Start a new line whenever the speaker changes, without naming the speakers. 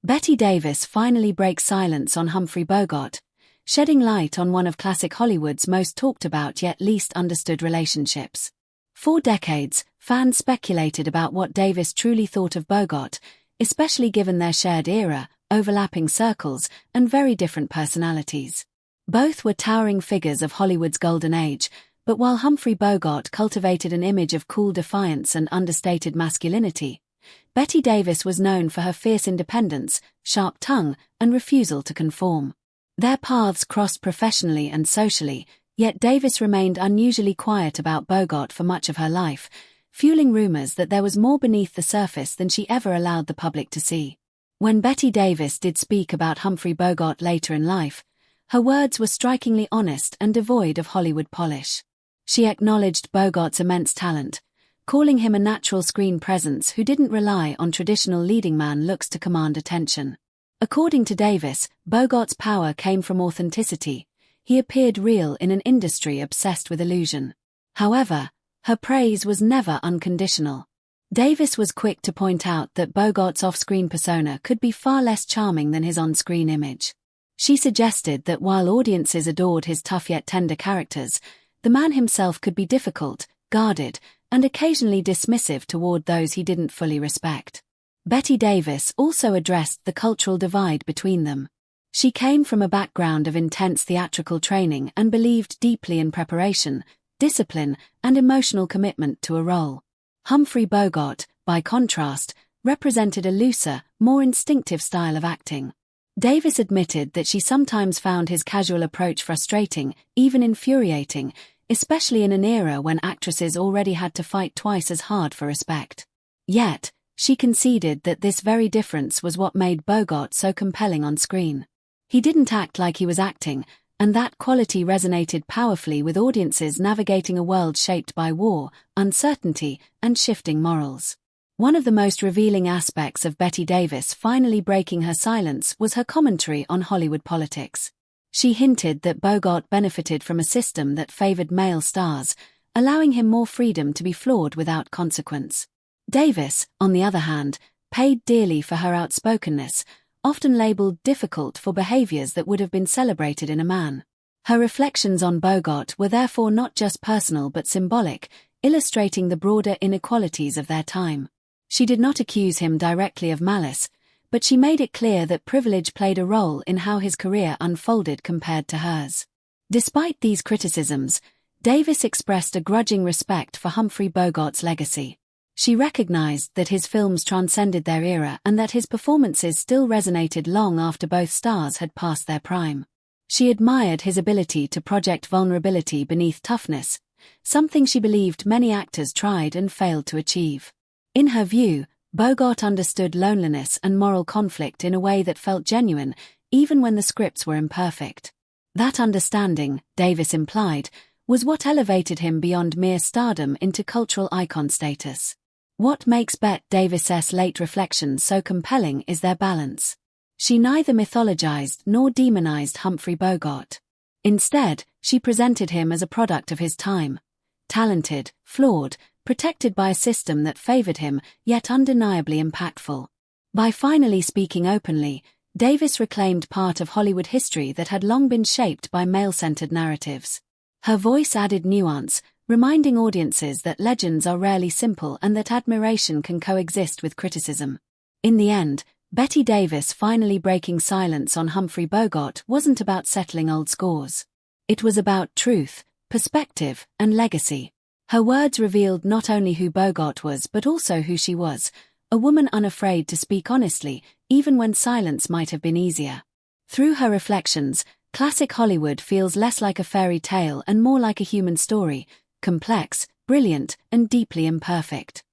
Bette Davis finally breaks silence on Humphrey Bogart, shedding light on one of classic Hollywood's most talked about yet least understood relationships. For decades, fans speculated about what Davis truly thought of Bogart, especially given their shared era, overlapping circles, and very different personalities. Both were towering figures of Hollywood's golden age, but while Humphrey Bogart cultivated an image of cool defiance and understated masculinity, Bette Davis was known for her fierce independence, sharp tongue, and refusal to conform. Their paths crossed professionally and socially, yet Davis remained unusually quiet about Bogart for much of her life, fueling rumors that there was more beneath the surface than she ever allowed the public to see. When Bette Davis did speak about Humphrey Bogart later in life, her words were strikingly honest and devoid of Hollywood polish. She acknowledged Bogart's immense talent, calling him a natural screen presence who didn't rely on traditional leading man looks to command attention. According to Davis, Bogart's power came from authenticity. He appeared real in an industry obsessed with illusion. However, her praise was never unconditional. Davis was quick to point out that Bogart's off-screen persona could be far less charming than his on-screen image. She suggested that while audiences adored his tough yet tender characters, the man himself could be difficult, guarded, and occasionally dismissive toward those he didn't fully respect. Bette Davis also addressed the cultural divide between them. She came from a background of intense theatrical training and believed deeply in preparation, discipline, and emotional commitment to a role. Humphrey Bogart, by contrast, represented a looser, more instinctive style of acting. Davis admitted that she sometimes found his casual approach frustrating, even infuriating, especially in an era when actresses already had to fight twice as hard for respect. Yet, she conceded that this very difference was what made Bogart so compelling on screen. He didn't act like he was acting, and that quality resonated powerfully with audiences navigating a world shaped by war, uncertainty, and shifting morals. One of the most revealing aspects of Bette Davis finally breaking her silence was her commentary on Hollywood politics. She hinted that Bogart benefited from a system that favored male stars, allowing him more freedom to be flawed without consequence. Davis, on the other hand, paid dearly for her outspokenness, often labeled difficult for behaviors that would have been celebrated in a man. Her reflections on Bogart were therefore not just personal but symbolic, illustrating the broader inequalities of their time. She did not accuse him directly of malice, but she made it clear that privilege played a role in how his career unfolded compared to hers. Despite these criticisms, Davis expressed a grudging respect for Humphrey Bogart's legacy. She recognized that his films transcended their era and that his performances still resonated long after both stars had passed their prime. She admired his ability to project vulnerability beneath toughness, something she believed many actors tried and failed to achieve. In her view, Bogart understood loneliness and moral conflict in a way that felt genuine, even when the scripts were imperfect. That understanding, Davis implied, was what elevated him beyond mere stardom into cultural icon status. What makes Bette Davis's late reflections so compelling is their balance. She neither mythologized nor demonized Humphrey Bogart. Instead, she presented him as a product of his time. Talented, flawed, protected by a system that favored him, yet undeniably impactful. By finally speaking openly, Davis reclaimed part of Hollywood history that had long been shaped by male-centered narratives. Her voice added nuance, reminding audiences that legends are rarely simple and that admiration can coexist with criticism. In the end, Bette Davis finally breaking silence on Humphrey Bogart wasn't about settling old scores. It was about truth, perspective, and legacy. Her words revealed not only who Bogart was but also who she was, a woman unafraid to speak honestly, even when silence might have been easier. Through her reflections, classic Hollywood feels less like a fairy tale and more like a human story, complex, brilliant, and deeply imperfect.